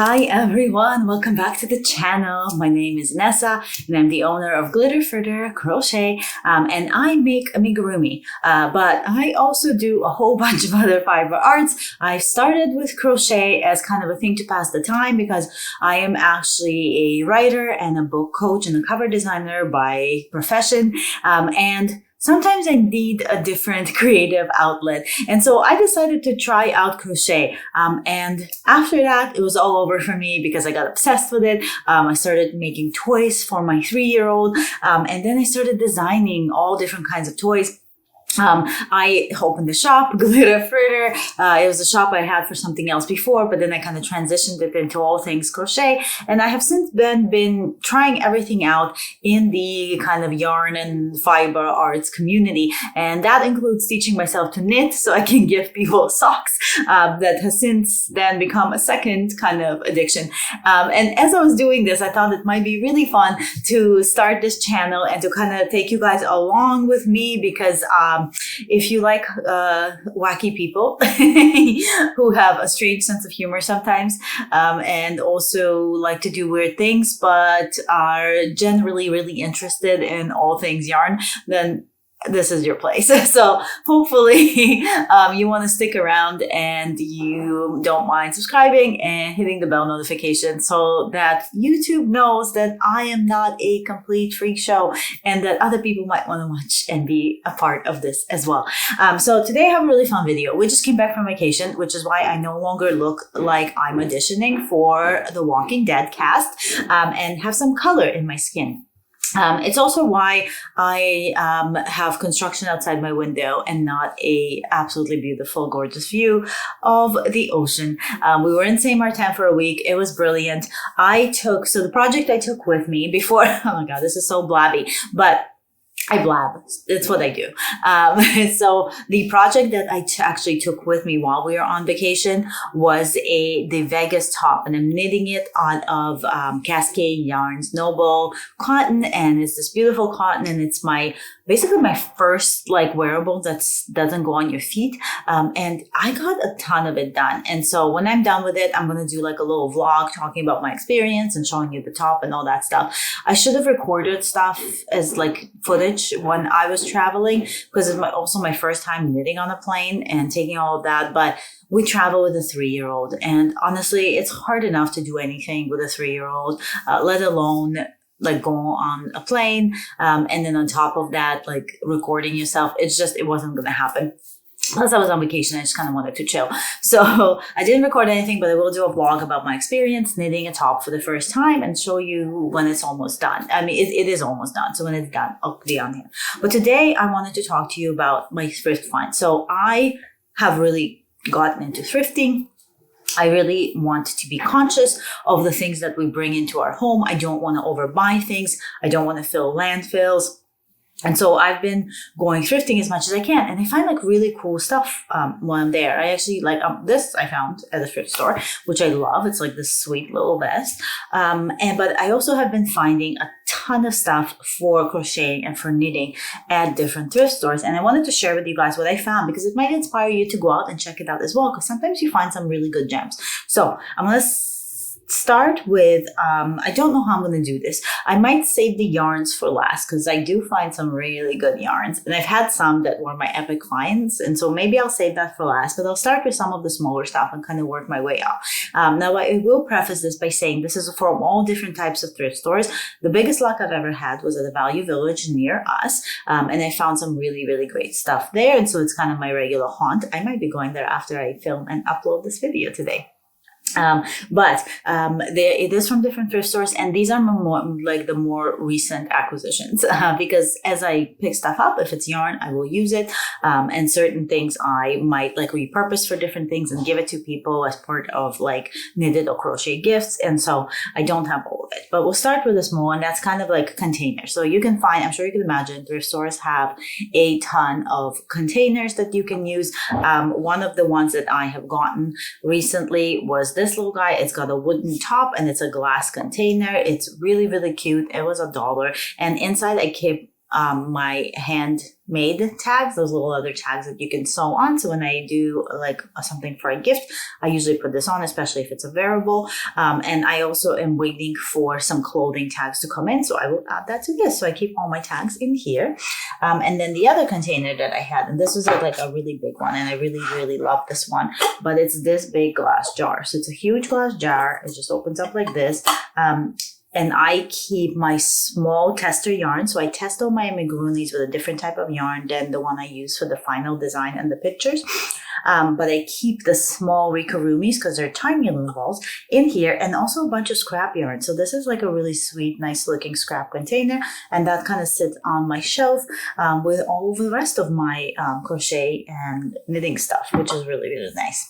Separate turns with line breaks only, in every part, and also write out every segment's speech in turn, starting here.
Hi everyone, welcome back to the channel. My name is Nessa and I'm the owner of Thrifter Crochet and I make amigurumi, but I also do a whole bunch of other fiber arts. I started with crochet as kind of a thing to pass the time because I am actually a writer and a book coach and a cover designer by profession, and sometimes I need a different creative outlet. And so I decided to try out crochet. And after that, it was all over for me because I got obsessed with it. I started making toys for my 3-year-old. And then I started designing all different kinds of toys. I opened the shop, Thrifter. It was a shop I had for something else before, but then I kind of transitioned it into all things crochet. And I have since then been trying everything out in the kind of yarn and fiber arts community. And that includes teaching myself to knit so I can give people socks. That has since then become a second kind of addiction. And as I was doing this, I thought it might be really fun to start this channel and to kind of take you guys along with me because, if you like wacky people who have a strange sense of humor sometimes, and also like to do weird things, but are generally really interested in all things yarn, then this is your place. So hopefully you want to stick around and you don't mind subscribing and hitting the bell notification so that YouTube knows that I am not a complete freak show and that other people might want to watch and be a part of this as well. So today I have a really fun video. We just came back from vacation, which is why I no longer look like I'm auditioning for the Walking Dead cast, and have some color in my skin. It's also why I have construction outside my window and not a absolutely beautiful, gorgeous view of the ocean. We were in Saint Martin for a week. It was brilliant. So the project I took with me before, oh my God, this is so blabby, but I blab. It's what I do. So the project that I actually took with me while we were on vacation was the Vegas top, and I'm knitting it out of Cascade Yarns Noble cotton, and it's this beautiful cotton, and it's basically my first like wearable that doesn't go on your feet. And I got a ton of it done. And so when I'm done with it, I'm going to do like a little vlog talking about my experience and showing you the top and all that stuff. I should have recorded stuff as like footage when I was traveling because it's also my first time knitting on a plane and taking all of that. But we travel with a 3-year-old, and honestly, it's hard enough to do anything with a 3-year-old, let alone like go on a plane. And then on top of that, like recording yourself, it wasn't going to happen. Plus I was on vacation, I just kind of wanted to chill. So I didn't record anything, but I will do a vlog about my experience knitting a top for the first time and show you when it's almost done. I mean, it is almost done. So when it's done, I'll be on here. But today I wanted to talk to you about my thrift find. So I have really gotten into thrifting. I really want to be conscious of the things that we bring into our home. I don't want to overbuy things. I don't want to fill landfills. And so I've been going thrifting as much as I can. And I find like really cool stuff while I'm there. I actually like this I found at a thrift store, which I love. It's like this sweet little vest. But I also have been finding a ton of stuff for crocheting and for knitting at different thrift stores. And I wanted to share with you guys what I found because it might inspire you to go out and check it out as well. Because sometimes you find some really good gems. So I'm going to start with, I don't know how I'm going to do this. I might save the yarns for last because I do find some really good yarns. And I've had some that were my epic finds. And so maybe I'll save that for last, but I'll start with some of the smaller stuff and kind of work my way up. Now, I will preface this by saying this is from all different types of thrift stores. The biggest luck I've ever had was at a Value Village near us. And I found some really, really great stuff there. And so it's kind of my regular haunt. I might be going there after I film and upload this video today. It is from different thrift stores, and these are the more recent acquisitions because as I pick stuff up, if it's yarn, I will use it, and certain things I might like repurpose for different things and give it to people as part of like knitted or crochet gifts. And so I don't have all of it, but we'll start with a small, and that's kind of like containers. So you can find, I'm sure you can imagine, thrift stores have a ton of containers that you can use. One of the ones that I have gotten recently was this little guy. It's got a wooden top and it's a glass container. It's really, really cute. It was $1. And inside I keep my handmade tags, those little other tags that you can sew on. So when I do like something for a gift, I usually put this on, especially if it's a wearable. And I also am waiting for some clothing tags to come in. So I will add that to this. So I keep all my tags in here. And then the other container that I had, and this was like a really big one, and I really, really love this one, but it's this big glass jar. So it's a huge glass jar. It just opens up like this. And I keep my small tester yarn. So I test all my amigurumis with a different type of yarn than the one I use for the final design and the pictures. But I keep the small rikurumis because they're tiny little balls in here, and also a bunch of scrap yarn. So this is like a really sweet, nice looking scrap container. And that kind of sits on my shelf with all of the rest of my crochet and knitting stuff, which is really, really nice.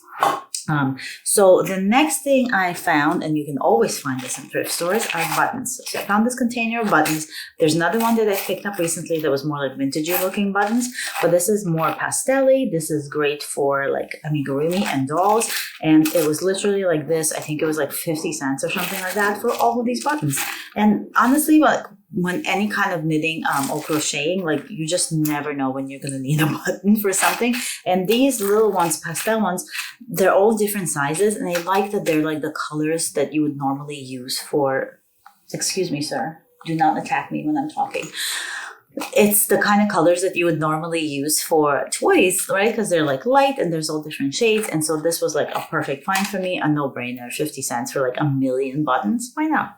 So the next thing I found, and you can always find this in thrift stores, are buttons. So I found this container of buttons. There's another one that I picked up recently that was more like vintagey looking buttons, but this is more pastel-y. This is great for like amigurumi and dolls. And it was literally like this. I think it was like 50 cents or something like that for all of these buttons. And honestly, like when any kind of knitting or crocheting, like you just never know when you're going to need a button for something. And these little ones, pastel ones, they're all different sizes. And I like that they're like the colors that you would normally use for, excuse me, sir, do not attack me when I'm talking. It's the kind of colors that you would normally use for toys, right? Because they're like light and there's all different shades. And so this was like a perfect find for me, a no-brainer, 50 cents for like a million buttons. Why not?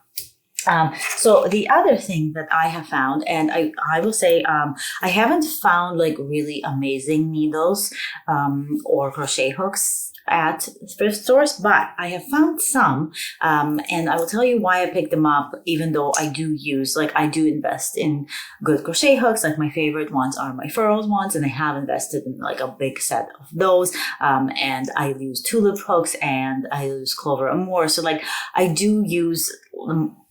So the other thing that I have found, and I will say, I haven't found like really amazing needles, or crochet hooks at thrift stores, but I have found some, and I will tell you why I picked them up, even though I do invest in good crochet hooks. Like my favorite ones are my furls ones, and I have invested in like a big set of those, and I use tulip hooks and I use Clover Amour. So like I do use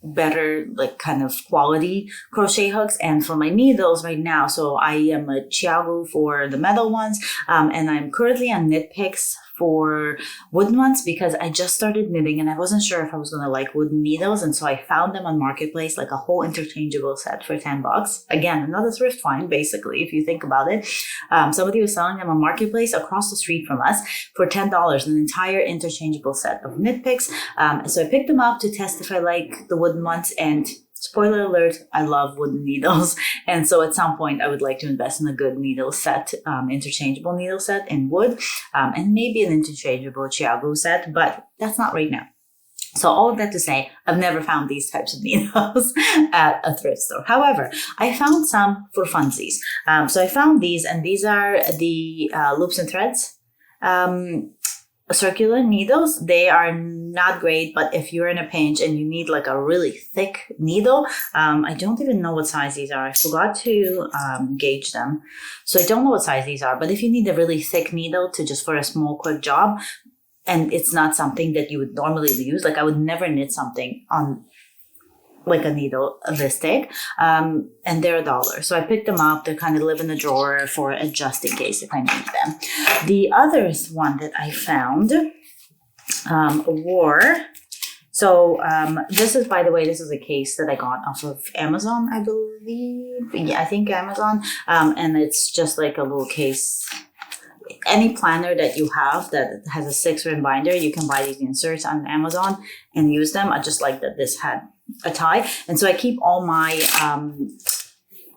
better like kind of quality crochet hooks. And for my needles right now, so I am a Chiagu for the metal ones, and I'm currently on Knit Picks for wooden ones because I just started knitting and I wasn't sure if I was going to like wooden needles. And so I found them on Marketplace, like a whole interchangeable set for $10. Again, another thrift find, basically, if you think about it. Somebody was selling them on Marketplace across the street from us for $10, an entire interchangeable set of knit picks. So I picked them up to test if I like the wooden ones, and spoiler alert, I love wooden needles. And so at some point I would like to invest in a good needle set, interchangeable needle set in wood, and maybe an interchangeable Chiagu set, but that's not right now. So all of that to say, I've never found these types of needles at a thrift store. However, I found some for funsies. So I found these, and these are the loops and threads. Circular needles. They are not great, but if you're in a pinch and you need like a really thick needle, I don't even know what size these are. I forgot to gauge them, so I don't know what size these are. But if you need a really thick needle to just for a small quick job, and it's not something that you would normally use, like I would never knit something on like a needle this thick, and they're $1. So I picked them up. They kind of live in the drawer for just in case if I need them. The other one that I found this is, by the way, this is a case that I got off of Amazon, I believe. Yeah, I think Amazon. And it's just like a little case. Any planner that you have that has a 6-ring binder, you can buy these inserts on Amazon and use them. I just like that this had a tie. And so I keep all my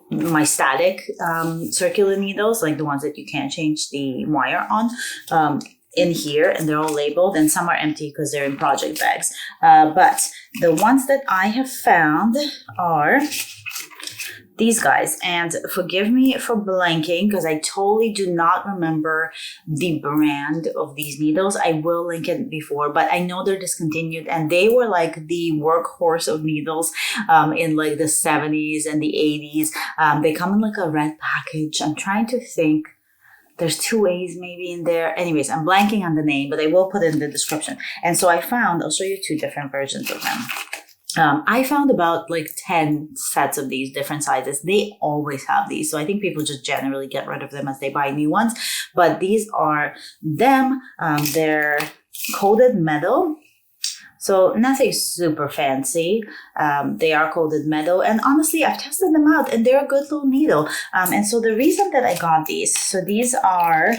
my static circular needles, like the ones that you can't change the wire on, in here, and they're all labeled, and some are empty because they're in project bags. But the ones that I have found are these guys, and forgive me for blanking because I totally do not remember the brand of these needles. I will link it before, but I know they're discontinued, and they were like the workhorse of needles in like the 70s and the 80s. They come in like a red package. I'm trying to think. There's 2 A's maybe in there. Anyways, I'm blanking on the name, but I will put it in the description. And so I found, I'll show you 2 different versions of them. I found about like 10 sets of these different sizes. They always have these. So I think people just generally get rid of them as they buy new ones. But these are them. They're coated metal. So nothing super fancy. They are coated metal, and honestly, I've tested them out and they're a good little needle. And so the reason that I got these, so these are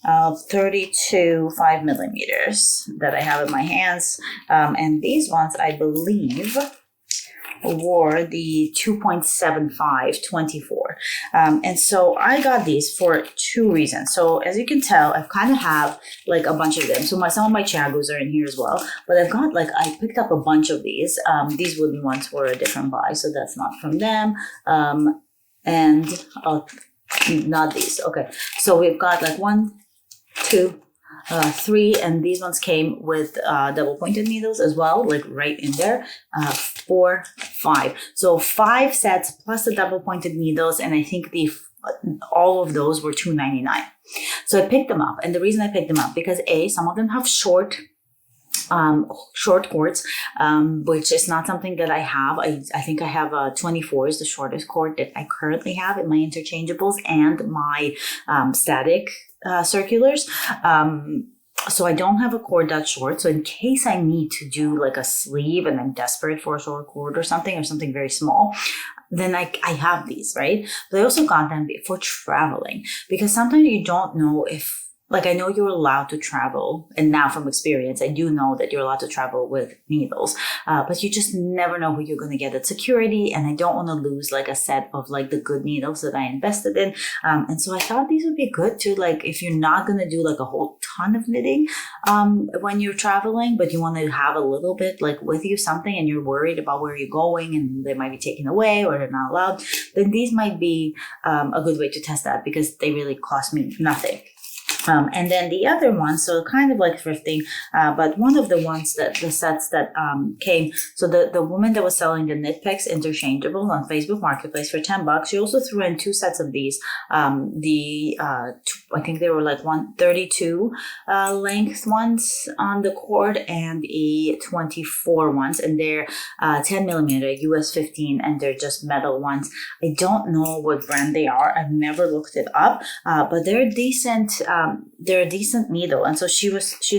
32 5mm that I have in my hands. And these ones, I believe, were the 2.75 24. And so I got these for two reasons. So as you can tell, I kind of have like a bunch of them. So some of my chagos are in here as well, but I've got like, I picked up a bunch of these. These wooden ones were a different buy, so that's not from them. And not these. Okay, so we've got like 1, 2, 3, and these ones came with double pointed needles as well, like right in there. 4, 5. So 5 sets plus the double pointed needles, and I think all of those were $2.99. So I picked them up, and the reason I picked them up because some of them have short cords, which is not something that I have. I think I have 24 is the shortest cord that I currently have in my interchangeables and my static circulars. So I don't have a cord that short. So in case I need to do like a sleeve and I'm desperate for a short cord or something very small, then I have these, right? But I also got them for traveling, because sometimes you don't know if, like, I know you're allowed to travel, and now from experience, I do know that you're allowed to travel with needles, but you just never know who you're going to get at security, and I don't want to lose like a set of like the good needles that I invested in, and so I thought these would be good to, like, if you're not going to do like a whole ton of knitting when you're traveling, but you want to have a little bit like with you something, and you're worried about where you're going and they might be taken away or they're not allowed, then these might be a good way to test that, because they really cost me nothing. And then the other one, so kind of like thrifting, but one of the ones that the sets that came, so the woman that was selling the knit picks interchangeable on Facebook Marketplace for $10, she also threw in 2 sets of these. I think they were like 132 length ones on the cord and a 24 ones, and they're 10mm US 15, and they're just metal ones. I don't know what brand they are. I've never looked it up, but they're decent. They're a decent needle, and so she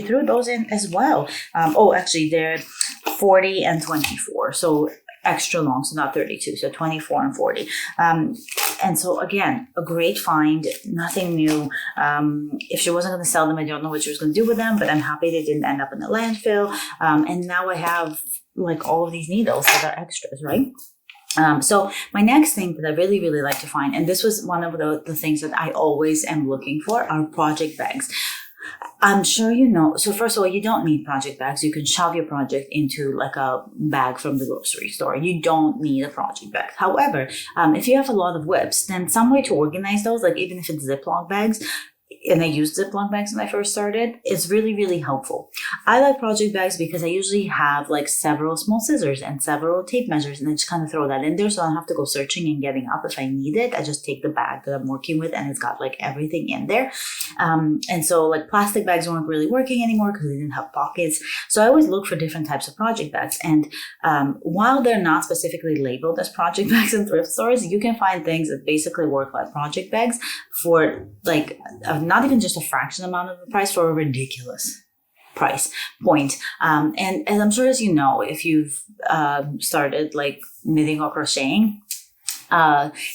threw those in as well. Actually, they're 40 and 24, so extra long, so not 32, so 24 and 40. And so again, a great find, nothing new. If she wasn't going to sell them, I don't know what she was going to do with them, but I'm happy they didn't end up in the landfill. And now I have like all of these needles that are extras, right? So my next thing that I really, really like to find, and this was one of the things that I always am looking for, are project bags. I'm sure you know. So first of all, you don't need project bags. You can shove your project into like a bag from the grocery store. You don't need a project bag. However, if you have a lot of whips, then some way to organize those, like even if it's Ziploc bags, and I used Ziploc bags when I first started, it's really, really helpful. I like project bags because I usually have like several small scissors and several tape measures, and I just kind of throw that in there so I don't have to go searching and getting up if I need it. I just take the bag that I'm working with and it's got like everything in there. And so like plastic bags weren't really working anymore because they didn't have pockets. So I always look for different types of project bags. And while they're not specifically labeled as project bags in thrift stores, you can find things that basically work like project bags for like not even just a fraction amount of the price, for a ridiculous price point. And as I'm sure as you know, if you've started like knitting or crocheting,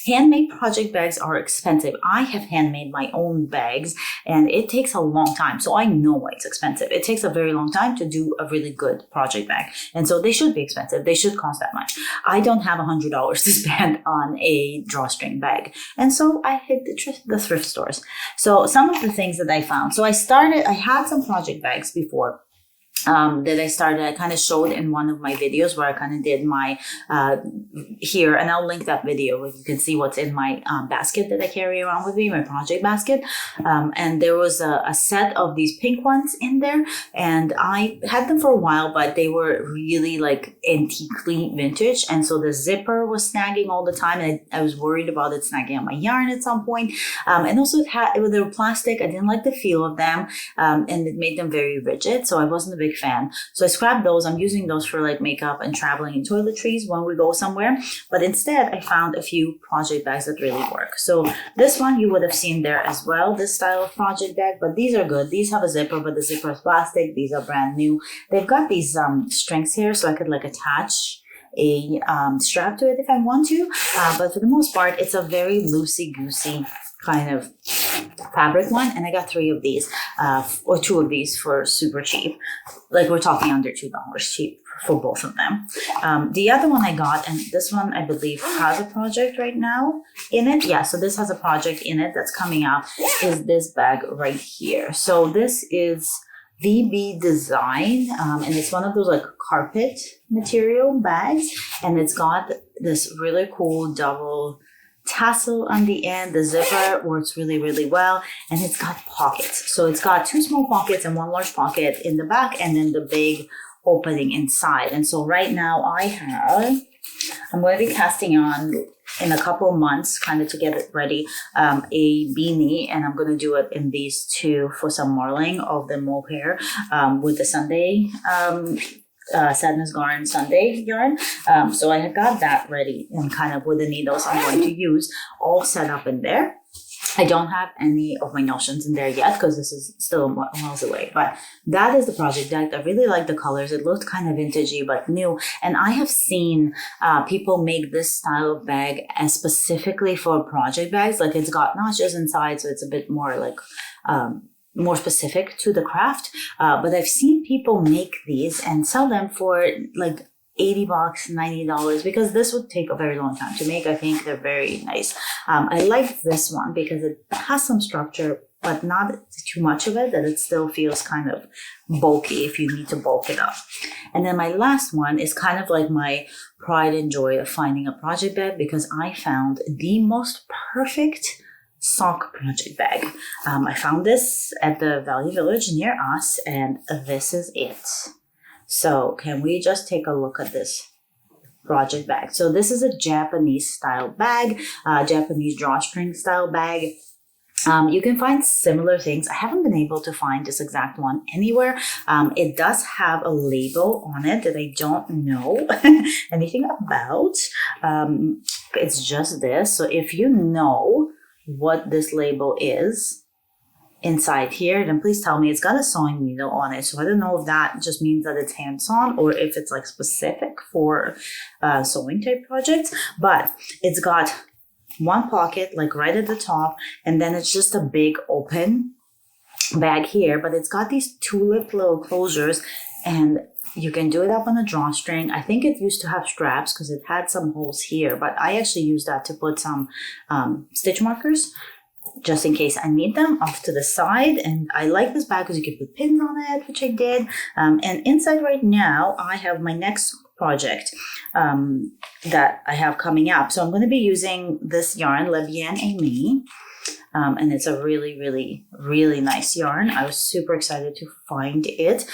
handmade project bags are expensive. I have handmade my own bags and it takes a long time. So I know why it's expensive. It takes a very long time to do a really good project bag. And so they should be expensive. They should cost that much. I don't have $100 to spend on a drawstring bag. And so I hit the thrift stores. So some of the things that I found. So I had some project bags before. That I kind of showed in one of my videos where I kind of did my here, and I'll link that video where you can see what's in my basket that I carry around with me, my project basket. And there was a set of these pink ones in there, and I had them for a while, but they were really like antiquely vintage, and so the zipper was snagging all the time, and I was worried about it snagging on my yarn at some point. And also they were plastic. I didn't like the feel of them, and it made them very rigid, so I wasn't a big big fan. So I scrapped those. I'm using those for like makeup and traveling and toiletries when we go somewhere. But instead, I found a few project bags that really work. So this one you would have seen there as well, this style of project bag, but these are good. These have a zipper, but the zipper is plastic. These are brand new. They've got these strings here, so I could like attach a strap to it if I want to. But for the most part, it's a very loosey-goosey kind of fabric one, and I got 3 of these or 2 of these for super cheap. Like we're talking under $2 cheap for both of them. The other one I got, and this one I believe has a project right now in it. Yeah, so this has a project in it that's coming out, is this bag right here. So this is VB Design, and it's one of those like carpet material bags, and it's got this really cool double tassel on the end. The zipper works really, really well, and it's got pockets. So it's got 2 small pockets and 1 large pocket in the back, and then the big opening inside. And so right now I'm going to be casting on in a couple months, kind of to get it ready, a beanie, and I'm going to do it in these 2 for some modeling of the mohair with the Sunday Sadness Garn Sunday yarn. So I have got that ready, and kind of with the needles I'm going to use all set up in there. I don't have any of my notions in there yet because this is still miles away, but that is the project deck. I really like the colors. It looked kind of vintagey but new, and I have seen people make this style of bag as specifically for project bags. Like it's got notches inside, so it's a bit more like more specific to the craft. But I've seen people make these and sell them for like $80, $90, because this would take a very long time to make. I think they're very nice. I like this one because it has some structure, but not too much of it, that it still feels kind of bulky if you need to bulk it up. And then my last one is kind of like my pride and joy of finding a project bag, because I found the most perfect sock project bag. I found this at the Value Village near us, and this is it. So can we just take a look at this project bag? So this is a Japanese style bag, Japanese drawstring style bag. You can find similar things. I haven't been able to find this exact one anywhere. It does have a label on it that I don't know anything about. It's just this. So if you know what this label is inside here, then please tell me. It's got a sewing needle on it, so I don't know if that just means that it's hand-sewn or if it's like specific for sewing type projects. But it's got 1 pocket like right at the top, and then it's just a big open bag here, but it's got these tulip little closures, and you can do it up on a drawstring. I think it used to have straps because it had some holes here, but I actually used that to put some stitch markers just in case I need them off to the side. And I like this bag because you can put pins on it, which I did. And inside right now, I have my next project that I have coming up. So I'm going to be using this yarn, Le Bien Aimé. And it's a really, really, really nice yarn. I was super excited to find it.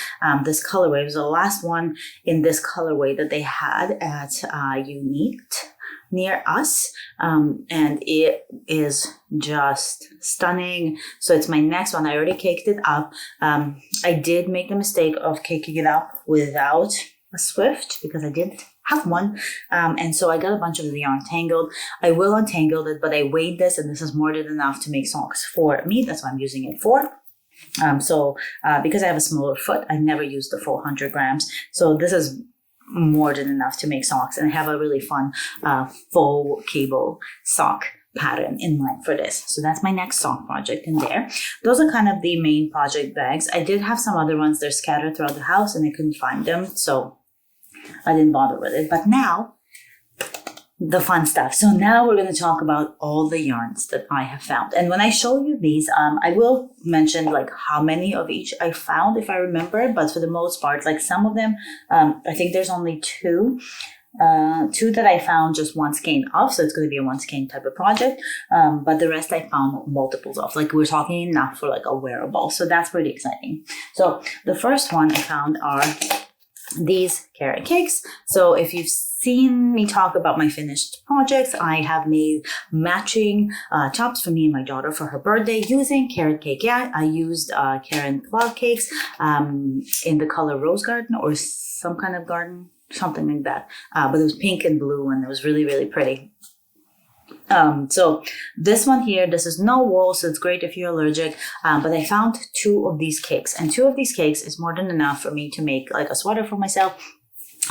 This colorway was the last one in this colorway that they had at Unique near us, and it is just stunning. So it's my next one. I already caked it up. I did make the mistake of caking it up without a Swift because I didn't have one, and so I got a bunch of the yarn tangled. I will untangle it, but I weighed this, and this is more than enough to make socks for me. That's what I'm using it for. Because I have a smaller foot, I never use the full 100 grams. So this is more than enough to make socks, and I have a really fun full cable sock pattern in mind for this. So that's my next sock project in there. Those are kind of the main project bags. I did have some other ones. They're scattered throughout the house and I couldn't find them, so I didn't bother with it. But now, the fun stuff. So now we're going to talk about all the yarns that I have found. And when I show you these, I will mention like how many of each I found if I remember. But for the most part, like some of them, I think there's only 2. 2 that I found just 1 skein off, so it's going to be a 1 skein type of project. But the rest I found multiples of. Like we're talking enough for like a wearable. So that's pretty exciting. So the first one I found are these carrot cakes. So if you've seen me talk about my finished projects, I have made matching tops for me and my daughter for her birthday using carrot cake. Yeah, I used carrot cloud cakes in the color rose garden or some kind of garden, something like that. But it was pink and blue and it was really, really pretty. So this one here, this is no wool, so it's great if you're allergic. But I found 2 of these cakes, and 2 of these cakes is more than enough for me to make like a sweater for myself.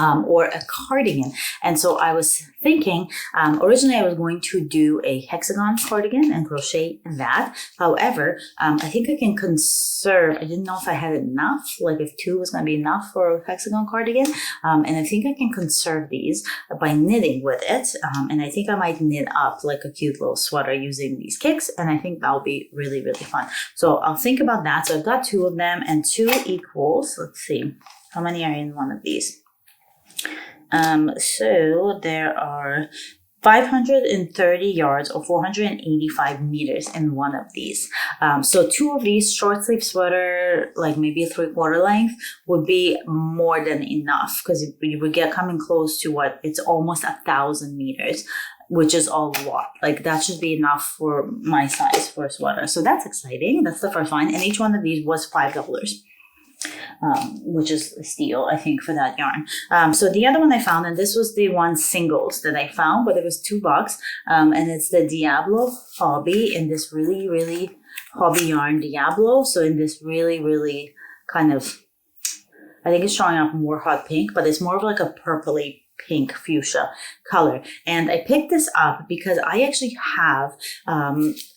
Or a cardigan. And so I was thinking, originally I was going to do a hexagon cardigan and crochet that. However, I think I can conserve, I didn't know if I had enough, like if 2 was going to be enough for a hexagon cardigan. And I think I can conserve these by knitting with it. And I think I might knit up like a cute little sweater using these kicks. And I think that'll be really, really fun. So I'll think about that. So I've got 2 of them and 2 equals, let's see, how many are in one of these? So there are 530 yards or 485 meters in one of these. So 2 of these short sleeve sweater, like maybe a 3/4 length, would be more than enough because you would get coming close to what it's almost 1,000 meters, which is a lot. Like that should be enough for my size for a sweater. So that's exciting. That's the first one. And each one of these was $5. Which is a steal, I think, for that yarn. So the other one I found, and this was the one singles that I found, but it was $2. And it's the Diablo Hobby in this really, really hobby yarn Diablo. So in this really, really kind of, I think it's showing up more hot pink, but it's more of like a purpley pink fuchsia color. And I picked this up because I actually have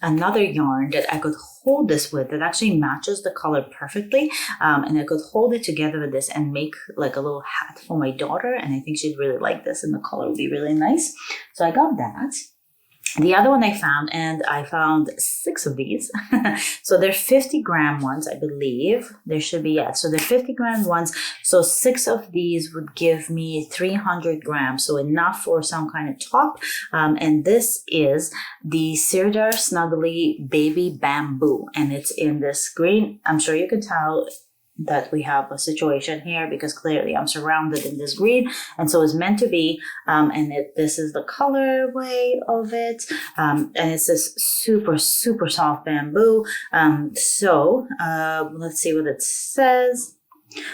another yarn that I could hold this with that actually matches the color perfectly. And I could hold it together with this and make like a little hat for my daughter. And I think she'd really like this and the color would be really nice. So I got that. The other one I found, and I found 6 of these. So they're 50-gram ones, I believe. There should be, yeah. So they're 50-gram ones. So 6 of these would give me 300 grams. So enough for some kind of top. And this is the Sirdar Snuggly Baby Bamboo. And it's in this green. I'm sure you can tell that we have a situation here because clearly I'm surrounded in this green, and so it's meant to be. And this is the colorway of it, and it's this super, super soft bamboo. So let's see what it says.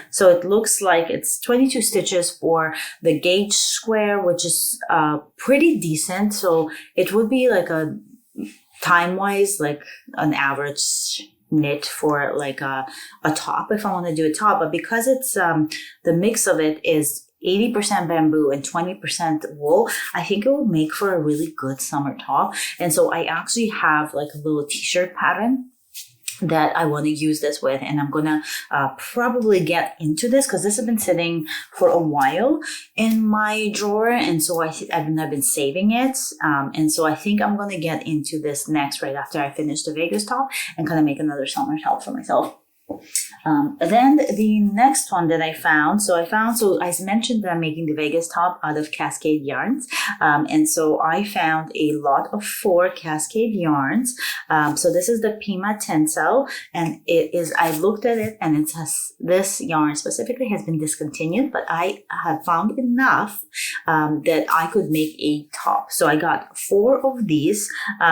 So it looks like it's 22 stitches for the gauge square, which is pretty decent. So it would be like a time-wise, like an average knit for like a top if I want to do a top. But because it's the mix of it is 80% bamboo and 20% wool, I think it will make for a really good summer top. And so I actually have like a little t-shirt pattern that I want to use this with, and I'm gonna probably get into this because this has been sitting for a while in my drawer, and so I've been saving it, and so I think I'm gonna get into this next right after I finish the Vegas top and kind of make another summer top for myself. Then the next one that I found, so I mentioned that I'm making the Vegas top out of Cascade yarns, and so I found a lot of 4 Cascade yarns. So this is the Pima Tencel, and I looked at it, and this yarn specifically has been discontinued, but I have found enough that I could make a top. So I got 4 of these.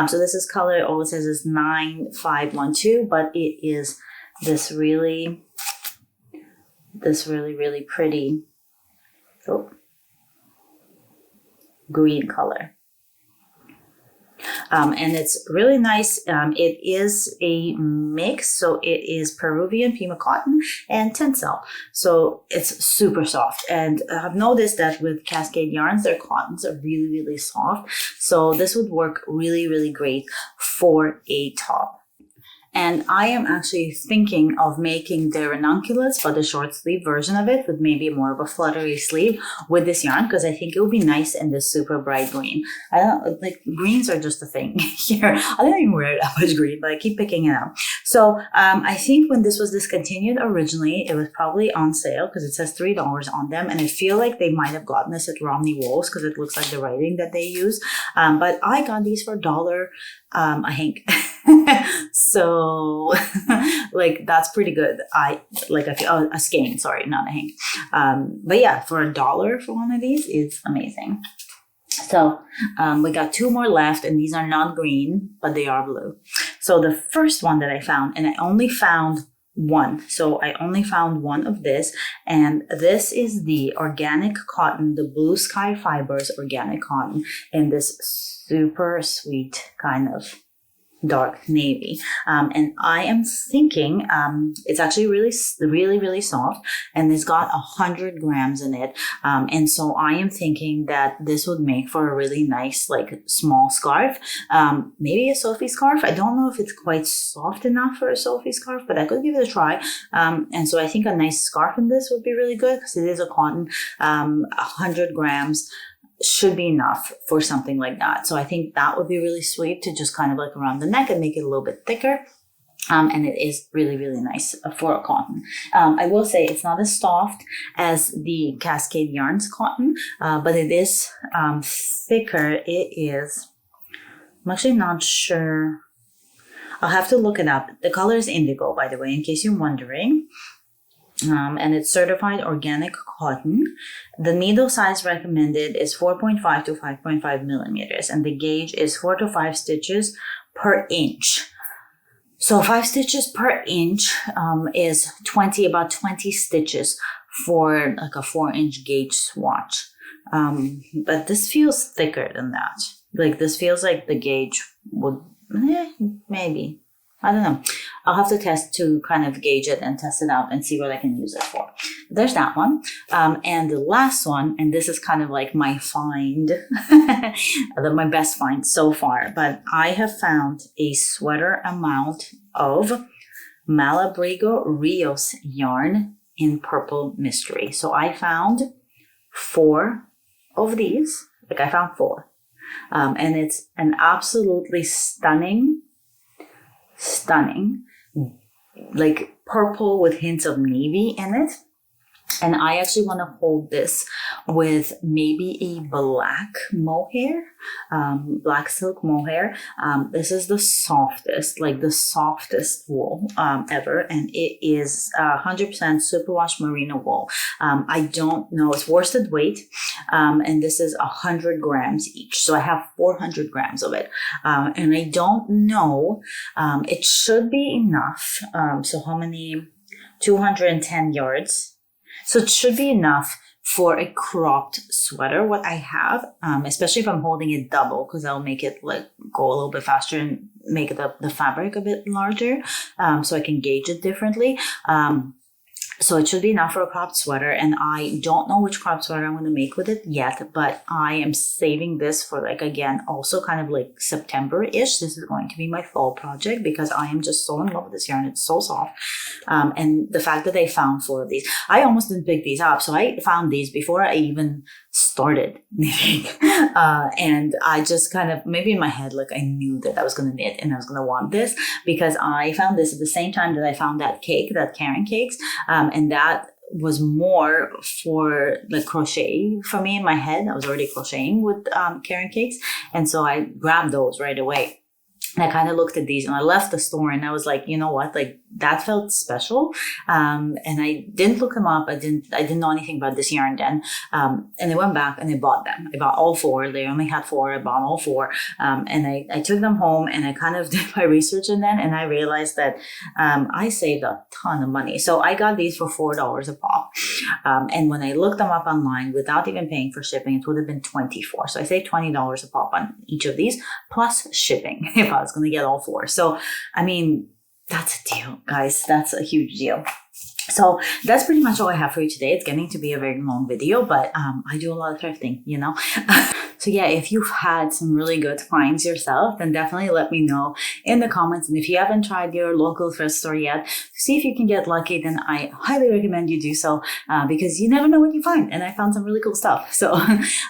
So this is color, all it says is 9512, but it is this really, really pretty green color. And it's really nice. It is a mix, so it is Peruvian Pima cotton and Tencel. So it's super soft. And I've noticed that with Cascade yarns, their cottons are really, really soft. So this would work really, really great for a top. And I am actually thinking of making the ranunculates, but the short sleeve version of it with maybe more of a fluttery sleeve with this yarn, because I think it would be nice in this super bright green. I don't like greens are just a thing here. I don't even wear that much green, but I keep picking it up. So I think when this was discontinued originally, it was probably on sale because it says $3 on them. And I feel like they might have gotten this at Romney Wolves because it looks like the writing that they use. But I got these for $1, I think. So like that's pretty good. I feel, a skein, sorry, not a hang. But yeah, for $1 for one of these, it's amazing. So we got 2 more left, and these are not green, but they are blue. So the first one that I found, and I only found one. So I only found one of this, and this is the organic cotton, the Blue Sky Fibers organic cotton, in this super sweet kind of dark navy. And I am thinking it's actually really soft, and it's got 100 grams in it. And so I am thinking that this would make for a really nice, like, small scarf. Maybe a Sophie scarf. I don't know if it's quite soft enough for a Sophie scarf, but I could give it a try. And so I think a nice scarf in this would be really good, because it is a cotton. 100 grams should be enough for something like that. So I think that would be really sweet to just kind of like around the neck and make it a little bit thicker. And it is really nice for a cotton. I will say it's not as soft as the Cascade Yarns cotton, but it is thicker. It is, I'm actually not sure. I'll have to look it up. The color is indigo, by the way, in case you're wondering. And it's certified organic cotton. The needle size recommended is 4.5 to 5.5 millimeters, and the gauge is 4 to 5 stitches per inch. So 5 stitches per inch is about 20 stitches for like a 4-inch gauge swatch. But this feels thicker than that. Like, this feels like the gauge would, maybe. I don't know. I'll have to test to kind of gauge it and test it out and see what I can use it for. There's that one. And the last one, and this is kind of like my find, my best find so far, but I have found a sweater amount of Malabrigo Rios yarn in Purple Mystery. So I found 4 of these. Like, I found 4. And it's an absolutely stunning, like purple with hints of navy in it. And I actually want to hold this with maybe a black mohair, black silk mohair. This is the softest wool ever. And it is 100% superwash merino wool. I don't know, it's worsted weight. And this is 100 grams each. So I have 400 grams of it. And I don't know, it should be enough. So how many? 210 yards. So it should be enough for a cropped sweater, what I have, especially if I'm holding it double, because I'll make it like go a little bit faster and make the fabric a bit larger, so I can gauge it differently. So it should be enough for a cropped sweater, and I don't know which cropped sweater I'm going to make with it yet, but I am saving this for, like, again, also kind of like September-ish. This is going to be my fall project because I am just so in love with this yarn. It's so soft. And the fact that I found 4 of these, I almost didn't pick these up. So I found these before I even started knitting. And I just kind of, maybe in my head, like, I knew that I was going to knit and I was going to want this, because I found this at the same time that I found that cake, that Karen Cakes. And that was more for the crochet for me in my head. I was already crocheting with Karen Cakes. And so I grabbed those right away. And I kind of looked at these and I left the store and I was like, you know what, like, that felt special. And I didn't look them up. I didn't know anything about this yarn then. And I went back and I bought them. I bought all 4. They only had 4. I bought all 4. And I took them home and I kind of did my research in them, and I realized that I saved a ton of money. So I got these for $4 a pop. And when I looked them up online without even paying for shipping, it would have been $24. So I saved $20 a pop on each of these, plus shipping if I was going to get all 4. So, I mean, that's a deal, guys. That's a huge deal. So that's pretty much all I have for you today. It's getting to be a very long video, but I do a lot of thrifting, you know. So yeah, if you've had some really good finds yourself, then definitely let me know in the comments. And if you haven't tried your local thrift store yet, to see if you can get lucky, then I highly recommend you do so, because you never know what you find. And I found some really cool stuff. So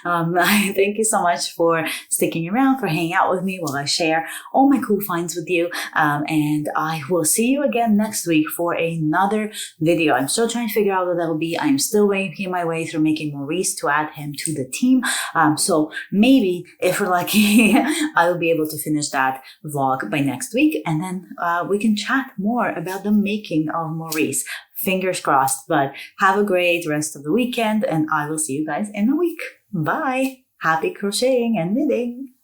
thank you so much for sticking around, for hanging out with me while I share all my cool finds with you. And I will see you again next week for another video. I'm still trying to figure out what that will be. I'm still working my way through making Maurice to add him to the team. So maybe if we're lucky, I will be able to finish that vlog by next week. And then we can chat more about the making of Maurice. Fingers crossed. But have a great rest of the weekend, and I will see you guys in a week. Bye. Happy crocheting and knitting.